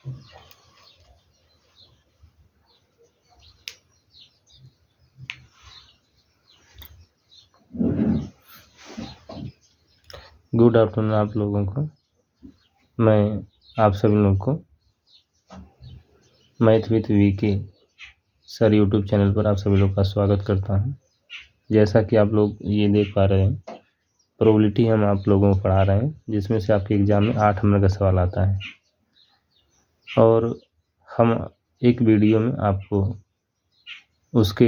Good afternoon आप लोगों को। मैं आप सभी लोगों को math with VK sir YouTube channel पर आप सभी लोग का स्वागत करता हूं। जैसा कि आप लोग ये देख पा रहे हैं, प्रोबेबिलिटी हम आप लोगों को पढ़ा रहे हैं, जिसमें से आपके एग्ज़ाम में 8 नंबर का सवाल आता है। और हम एक वीडियो में आपको उसके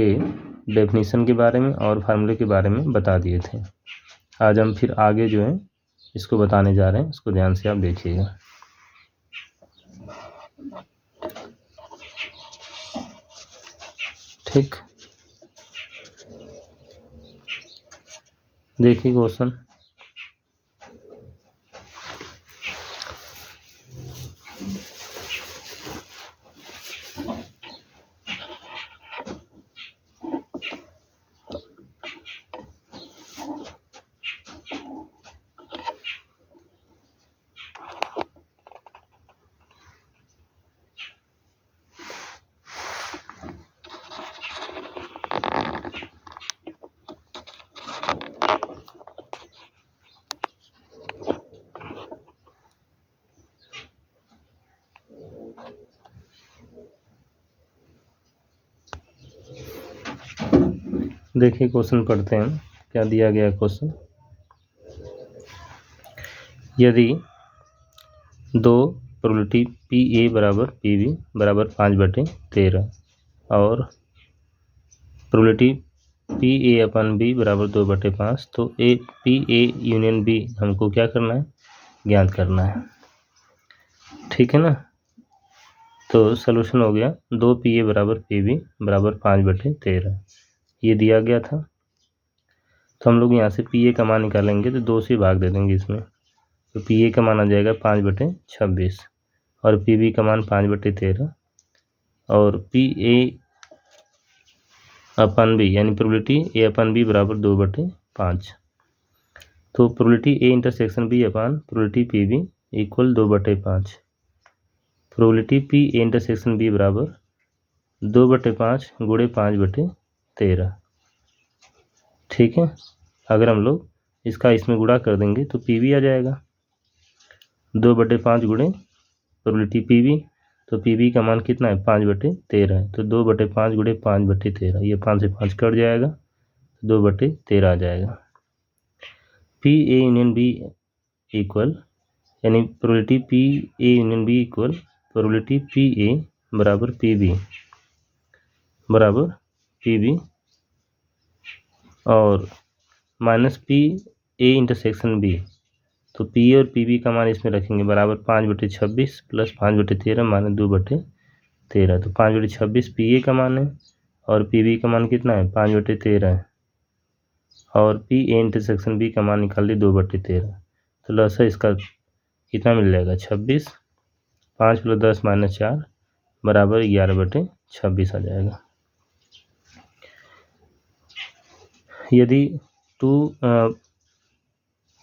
डेफिनेशन के बारे में और फार्मूले के बारे में बता दिए थे। आज हम फिर आगे जो है इसको बताने जा रहे हैं, इसको ध्यान से आप देखिएगा। ठीक, देखिए क्वेश्चन। देखिए क्वेश्चन पढ़ते हैं, क्या दिया गया क्वेश्चन। यदि दो प्रोबेबिलिटी पी ए बराबर पी बी बराबर 5/13 और probability P A upon B बराबर 2/5, तो A P A union B हमको क्या करना है, ज्ञात करना है। ठीक है ना। तो सलूशन हो गया 2 पी ए बराबर पी बी बराबर 5/13, ये दिया गया था। तो हम लोग यहाँ से पी ए का मान निकालेंगे तो 2 से भाग दे देंगे इसमें, तो पी ए का मान आ जाएगा 5/26 और पी बी का मान 5/13 और पी ए अपन बी यानी प्रोबेबिलिटी ए अपन बी बराबर 2/5। तो probability A intersection B upon probability P B equal 2/5। Probability P A intersection B बराबर 2/5 गुणे 5/13। ठीक है। अगर हम लोग इसका इसमें गुणा कर देंगे तो पी बी आ जाएगा 2/5 गुणे प्रोबेबिलिटी पी बी, तो पी बी का मान कितना है 5/13 है। तो 2/5 गुणे 5/13, ये 5 से 5 कट जाएगा, 2/13 आ जाएगा। P A union B equal यानी probability P A union B equal probability P A बराबर पी बी और minus P A intersection B. तो पी ए और पी बी का मान इसमें रखेंगे बराबर 5/26 प्लस 5/13 माइनस 2/13। तो 5/26 पी ए का मान है और पी बी का मान कितना है 5/13 है, और पी ए इंटरसेक्शन बी का मान निकाल दी 2/13। तो लसा इसका कितना मिल जाएगा 26, 5 + 10 - 4 बराबर 11/26 आ जाएगा। यदि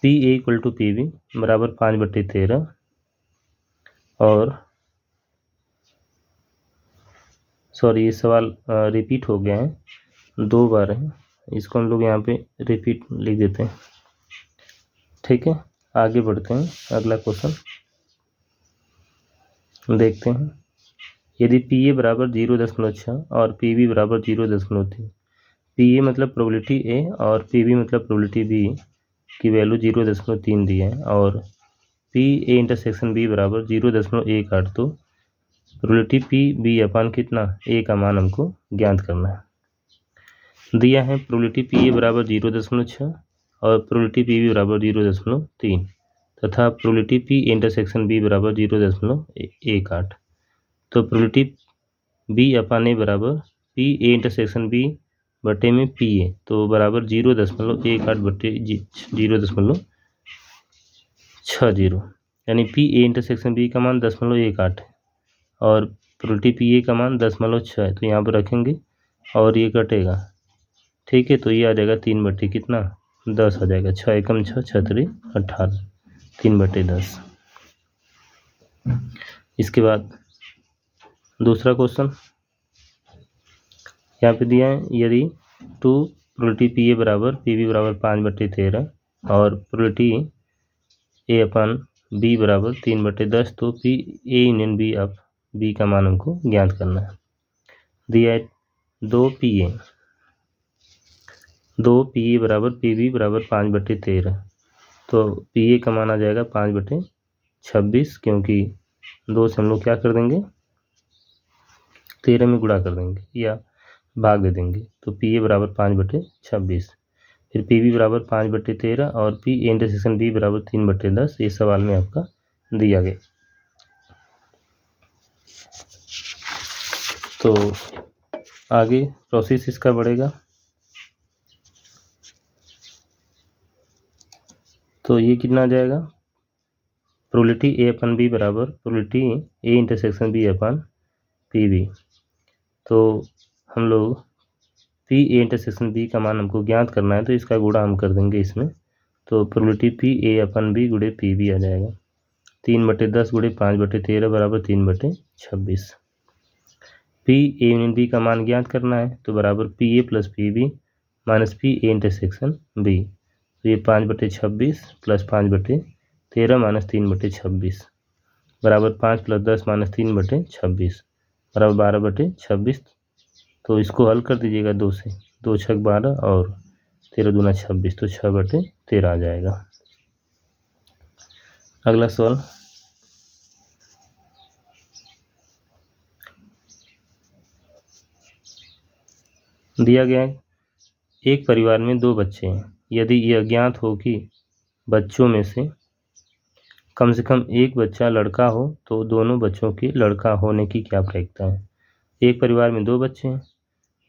P A equal to P B बराबर 5/13 और ये सवाल रिपीट हो गया है, 2 बार है, इसको हम लोग यहाँ पे रिपीट लिख देते हैं। ठीक है, आगे बढ़ते हैं। अगला क्वेश्चन देखते हैं। यदि पी ए बराबर 0.6 और पी बी बराबर 0.3, पी ए मतलब प्रोबेबिलिटी ए और पी बी मतलब प्रोबेबिलिटी बी की वैल्यू 0.3 दी है और पी ए इंटरसेक्शन बी बराबर 0.18, तो प्रोबेबिलिटी पी बी अपन कितना ए का मान हमको ज्ञात करना है। दिया है प्रोबेबिलिटी पी ए बराबर 0.6 और प्रोबेबिलिटी पी बी बराबर 0.3 तथा प्रोबेबिलिटी पी इंटरसेक्शन बी बराबर 0.18। तो प्रोबेबिलिटी बी अपन ए बराबर पी ए इंटरसेक्शन बी बटे में पी ए, तो बराबर 0.18 बटे 0.60, यानी पी ए इंटरसेक्शन बी का मान 0.18 है और प्रोबेबिलिटी पी ए का मान 0.6 है। तो यहाँ पर रखेंगे और ये कटेगा। ठीक है, तो ये आ जाएगा 3/10 आ जाएगा। 6 एकम 6, 6 3 18, 3/10। इसके बाद दूसरा क्वेश्चन यहाँ पे दिया है, यदि प्रोबेबिलिटी पी ए बराबर पी बी बराबर 5/13 और प्रोबेबिलिटी ए अपन बी बराबर 3/10, तो P A union B of B का मान हमको ज्ञात करना है। दिया है 2 पी ए बराबर पी बी बराबर 5/13, तो पी ए का मान आ जाएगा 5/26, क्योंकि 2 से हम लोग क्या कर देंगे, 13 में गुणा कर देंगे या भाग दे देंगे, तो पी ए बराबर 5/26। फिर पी बी बराबर 5/13 और पी ए इंटरसेक्शन बी बराबर 3/10, ये सवाल में आपका दिया गया। तो आगे प्रोसेस इसका बढ़ेगा। तो ये कितना आ जाएगा, प्रोबेबिलिटी ए अपन बी बराबर probability A intersection B upon P B. तो हम लोग पी ए इंटरसेक्शन बी का मान हमको ज्ञात करना है, तो इसका गुणा हम कर देंगे इसमें, तो probability P A upon B गुणे पी बी आ जाएगा। 3/10 गुणे 5/13 बराबर 3/26। पी ए यूनियन बी का मान ज्ञात करना है, तो बराबर P A plus P B minus P A intersection B. तो ये 5/26 प्लस 5/13 माइनस 3/26 बराबर 5 + 10 माइनस 3/26 बराबर 12/26। तो इसको हल कर दीजिएगा 2 से, 2 × 6 = 12 और 13 × 2 = 26, तो 6/13 आ जाएगा। अगला सवाल, दिया गया है, एक परिवार में 2 बच्चे हैं, यदि यह ज्ञात हो कि बच्चों में से कम से कम एक बच्चा लड़का हो, तो दोनों बच्चों के लड़का होने की क्या प्रायिकता है। एक परिवार में 2 बच्चे हैं,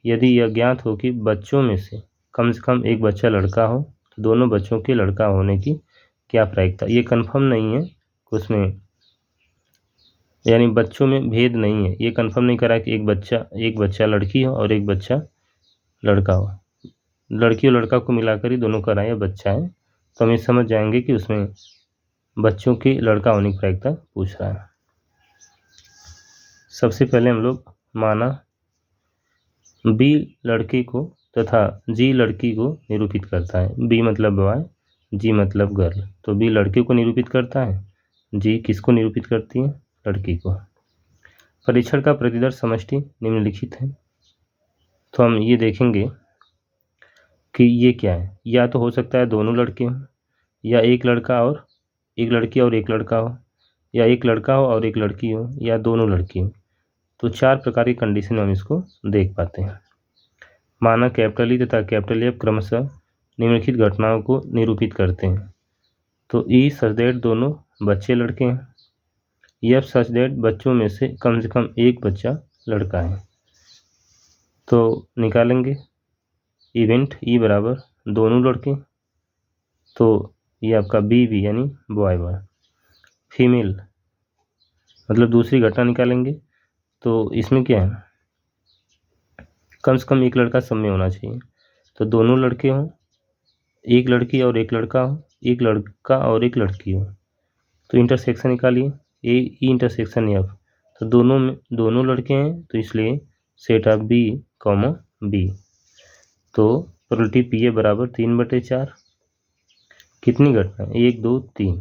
यदि यह ज्ञात हो कि बच्चों में से कम एक बच्चा लड़का हो, तो दोनों बच्चों के लड़का होने की क्या प्रायिकता। ये कन्फर्म नहीं है उसमें, यानी बच्चों में भेद नहीं है, ये कन्फर्म नहीं करा कि एक बच्चा लड़की हो और एक बच्चा लड़का हो। लड़की और लड़का को मिलाकर ही दोनों का यह बच्चा है, तो हम ये समझ जाएंगे कि उसमें बच्चों के लड़का होने की प्रायिकता पूछ रहा है। सबसे पहले हम लोग माना बी लड़के को तथा जी लड़की को निरूपित करता है। बी मतलब बॉय, जी मतलब गर्ल। तो बी लड़के को निरूपित करता है, जी किसको निरूपित करती है, लड़की को। परीक्षण का प्रतिदर्श समष्टि निम्नलिखित है। तो हम ये देखेंगे कि ये क्या है, या तो हो सकता है दोनों लड़के हों, या एक लड़का और एक लड़की और एक लड़का हो, या एक लड़का हो और एक लड़की हो, या दोनों लड़की हो। तो 4 प्रकार की कंडीशन में हम इसको देख पाते हैं। माना कैपिटल ई तथा कैपिटल एफ क्रमशः निम्नलिखित घटनाओं को निरूपित करते हैं। तो ई सच दैट दोनों बच्चे लड़के हैं, एफ सच दैट बच्चों में से कम एक बच्चा लड़का है। तो निकालेंगे इवेंट ई बराबर दोनों लड़के, तो ये आपका बी यानी बॉय। फीमेल मतलब दूसरी घटना निकालेंगे, तो इसमें क्या है, कम से कम एक लड़का सब में होना चाहिए। तो दोनों लड़के हों, एक लड़की और एक लड़का हो, एक लड़का और एक लड़की हो। तो इंटरसेक्शन निकालिए, ए ई इंटरसेक्शन एफ। तो दोनों लड़के हैं, तो इसलिए set of B comma B. तो प्रोबेबिलिटी पी ए बराबर 3/4। कितनी घटना, 1 2 3,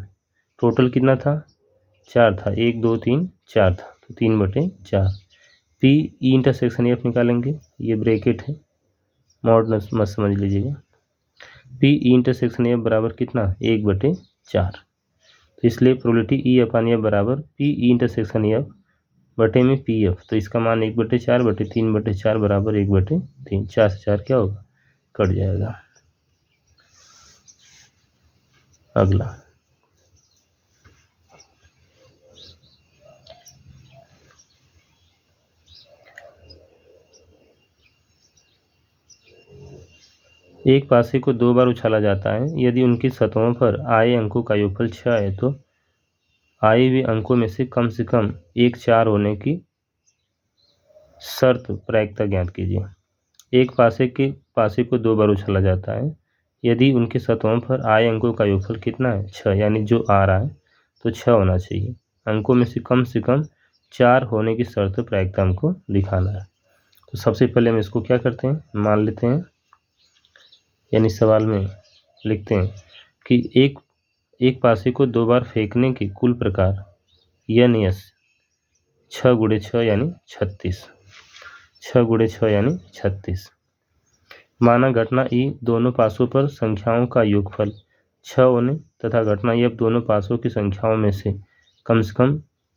टोटल कितना था, 4 था, 1 2 3 4 था, तो 3/4। पी ई इंटरसेक्शन एफ निकालेंगे, ये ब्रैकेट है, मॉड मत समझ लीजिएगा। पी ई इंटरसेक्शन एफ बराबर कितना, 1/4। तो इसलिए प्रोबेबिलिटी ई अपन एफ बराबर पी ई इंटरसेक्शन एफ बटे में पी एफ। तो इसका मान 1/4 बटे 3/4 बराबर 1/3। 4 से 4 क्या होगा, कट जाएगा। अगला, एक पासे को 2 बार उछाला जाता है, यदि उनकी सतहों पर आए अंकों का योगफल 6 है, तो आए हुए अंकों में से कम एक 4 होने की शर्त प्रायिकता ज्ञात कीजिए। एक पासे को 2 बार उछाला जाता है, यदि उनके सतहों पर आए अंकों का योगफल कितना है, 6, यानी जो आ रहा है तो 6 होना चाहिए। अंकों में से कम 4 होने की शर्त प्रायिकता हमको दिखाना है। तो सबसे पहले हम इसको क्या करते हैं, मान लेते हैं, यानी सवाल में लिखते हैं कि एक पासे को 2 बार फेंकने के कुल प्रकार NS 6 गुणे 6 यानी 36, 6 गुणे 6 यानी 36। माना घटना ई दोनों पासों पर संख्याओं का योगफल 6 होने तथा घटना F दोनों पासों की संख्याओं में से कम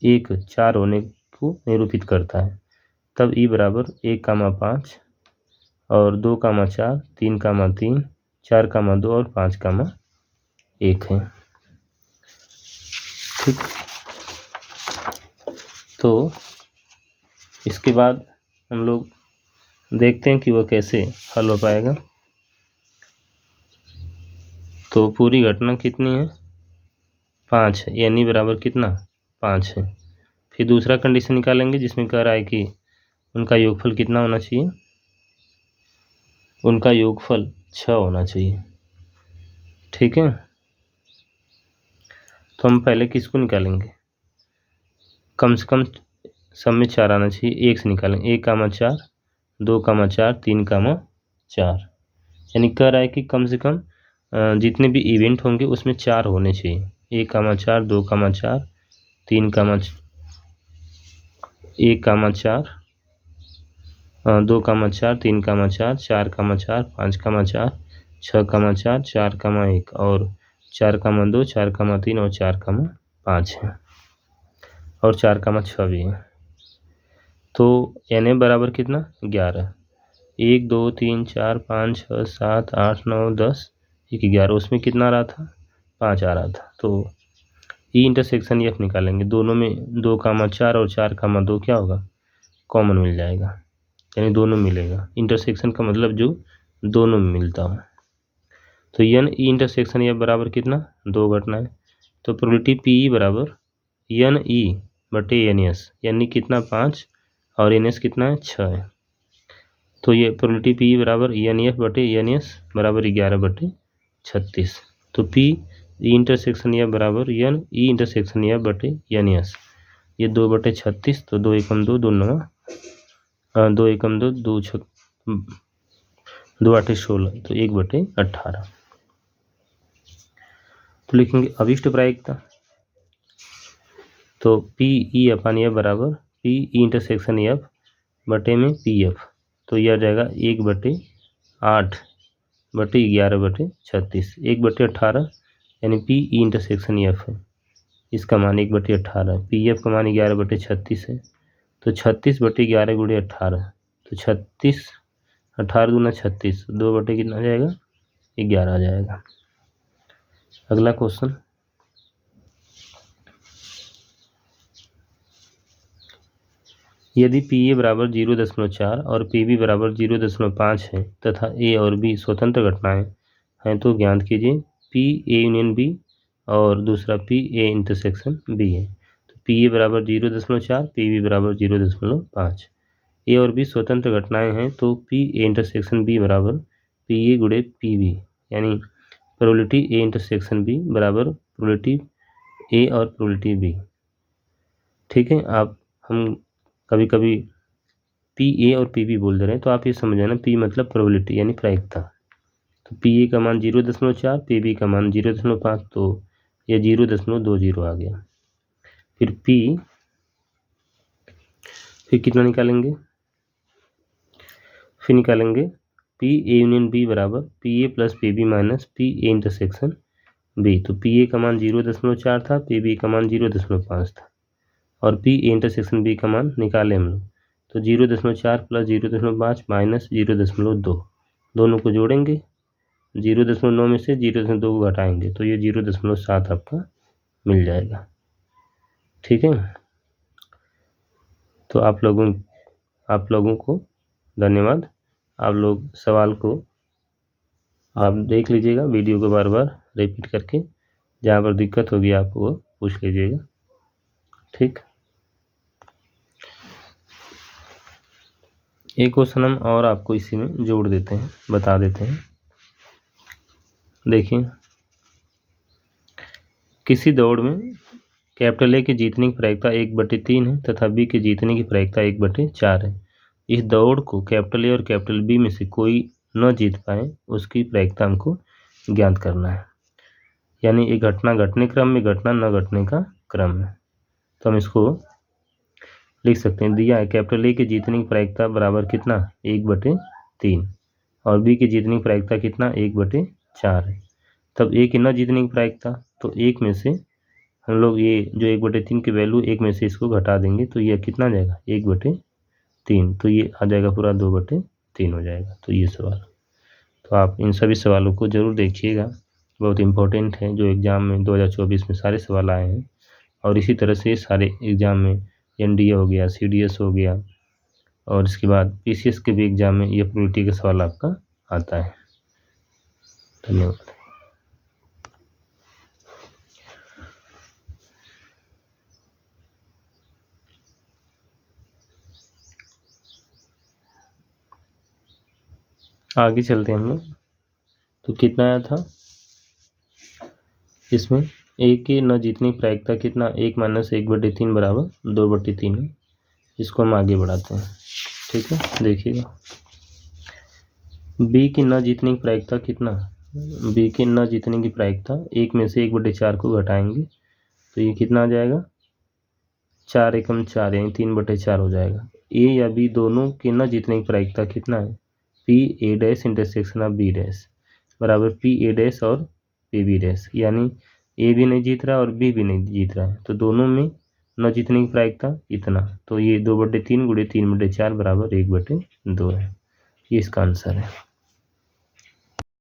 1 4 होने को निरूपित करता है। तब ई बराबर 1,5 और 2,4 3,3 4,2 और 5,1 है। ठीक, तो इसके बाद हम लोग देखते हैं कि वह कैसे हल हो पाएगा। तो पूरी घटना कितनी है, 5 है, यानी बराबर कितना 5 है। फिर दूसरा कंडीशन निकालेंगे जिसमें कह रहा है कि उनका योगफल कितना होना चाहिए, उनका योगफल 6 होना चाहिए। ठीक है, तो हम पहले किसको निकालेंगे, कम से कम सब में 4 आना चाहिए, 1 से निकालेंगे, 1,4 2,4 3,4, यानी कह रहा है कि कम से कम जितने भी इवेंट होंगे उसमें 4 होने चाहिए, 1,4 2,4 3,4 1,4 2,4 3,4 4,4 5,4 6,4 4,1 और 4,2 4,3 और 4,5 है और 4,6 भी है। तो NA बराबर कितना 11, 1 2 3 4 5 6 7 8 9 10 11, उसमें कितना आ रहा था 5 आ रहा था। तो ई इंटरसेक्शन F निकालेंगे, दोनों में 2,4 और 4,2 क्या होगा, कॉमन मिल जाएगा, यानी दोनों मिलेगा। इंटरसेक्शन का मतलब जो दोनों में मिलता हो। तो NE इंटरसेक्शन F बराबर कितना 2 घटना है, तो प्रोबेबिलिटी PE बराबर NE बटे NS, यानी कितना 5 और NS कितना है 6 है। तो ये प्रोबेबिलिटी PE बराबर NF बटे NS बराबर 11/36। तो P इंटरसेक्शन F बराबर NE इंटरसेक्शन F बटे NS, ये 2/36, तो 2 एकम 2 2 9 2 एकम 2 2 6 2 8 16, तो 1/18। तो लिखेंगे अभिष्ट प्रायिकता, तो PE अपन F बराबर PE इंटरसेक्शन F बटे में PF, तो यह आ जाएगा 1/8 बटे 11/36, 1/18, यानी PE इंटरसेक्शन F है, इसका मान 1/18 है, PF का मान 11/36 है, तो 36/11 गुणे 18, तो 36 18 दूना 36, 2 बटे कितना आ जाएगा 11 आ जाएगा। अगला क्वेश्चन, यदि PA बराबर 0.4 और PB बराबर 0.5 है तथा A और B स्वतंत्र घटनाएं हैं तो ज्ञात कीजिए PA यूनियन B और दूसरा PA इंटरसेक्शन B है। तो PA बराबर 0.4, PB बराबर 0.5, A और B स्वतंत्र घटनाएं हैं तो PA इंटरसेक्शन B बराबर PA गुणे PB, यानी प्रोबेबिलिटी A इंटरसेक्शन B बराबर प्रोबेबिलिटी A और प्रोबेबिलिटी B। ठीक है, आप हम कभी कभी PA और PB बोल दे रहे हैं, तो आप ये समझ जाना P मतलब प्रोबेबिलिटी यानी प्रायिकता। तो PA का मान 0.4, PB का मान 0.5, तो ये 0.20 आ गया। फिर कितना निकालेंगे, फिर निकालेंगे PA यूनियन B बराबर PA plus PB minus PA intersection B। तो PA का मान 0.4 था, PB का मान 0.5 था और PA इंटरसेक्शन B का मान निकाले हम लोग, तो 0.4 प्लस 0.5 माइनस 0.2, दोनों को जोड़ेंगे, 0.9 में से 0.2 को घटाएंगे, तो ये 0.7 आपका मिल जाएगा। ठीक है, तो आप लोगों को धन्यवाद। आप लोग सवाल को आप देख लीजिएगा, वीडियो को बार बार रिपीट करके, जहाँ पर दिक्कत होगी आप वो पूछ लीजिएगा। ठीक, एक क्वेश्चन हम और आपको इसी में जोड़ देते हैं, बता देते हैं। देखिए, किसी दौड़ में कैपिटल ए के जीतने की प्रायिकता 1/3 है तथा बी के जीतने की प्रायिकता 1/4 है। इस दौड़ को कैपिटल ए और कैपिटल बी में से कोई न जीत पाए उसकी प्रायिकता हमको ज्ञात करना है। यानी एक घटना घटने क्रम में, घटना न घटने का क्रम है। तो हम इसको लिख सकते हैं, दिया है कैपिटल ए के जीतने की प्रायिकता बराबर कितना 1/3 और बी के जीतने की प्रायिकता कितना 1/4 है। तब ए के न जीतने की प्रायिकता, तो एक में से हम लोग ये जो 1/3 की वैल्यू एक में से इसको घटा देंगे तो ये कितना आ जाएगा 1/3, तो ये आ जाएगा पूरा 2/3 हो जाएगा। तो ये सवाल, तो आप इन सभी सवालों को ज़रूर देखिएगा, बहुत इम्पोर्टेंट है, जो एग्ज़ाम में 2024 में सारे सवाल आए हैं। और इसी तरह से सारे एग्ज़ाम में NDA हो गया, CDS हो गया और इसके बाद PCS के भी एग्ज़ाम में ये प्रोबेबिलिटी का सवाल आपका आता है। धन्यवाद। आगे चलते हैं हम लोग। तो कितना आया था इसमें, ए के न जीतने की प्रायिकता कितना 1 - 1/3 बराबर 2/3 है। इसको हम आगे बढ़ाते हैं, ठीक है। देखिएगा बी की न जीतने की प्रायिकता कितना, बी के न जीतने की प्रायिकता 1 में से 1/4 को घटाएंगे तो ये कितना आ जाएगा 4 एकम 4 यानी 3/4 हो जाएगा। ए या बी दोनों के न जीतने की प्रायिकता कितना है PA' इंटरसेक्शन ऑफ B' बराबर PA' और PB', यानी ए भी नहीं जीत रहा और बी भी नहीं जीत रहा है, तो दोनों में न जीतने की प्रायिकता इतना, तो ये 2/3 × 3/4 बराबर 1/2 है। ये इसका आंसर है।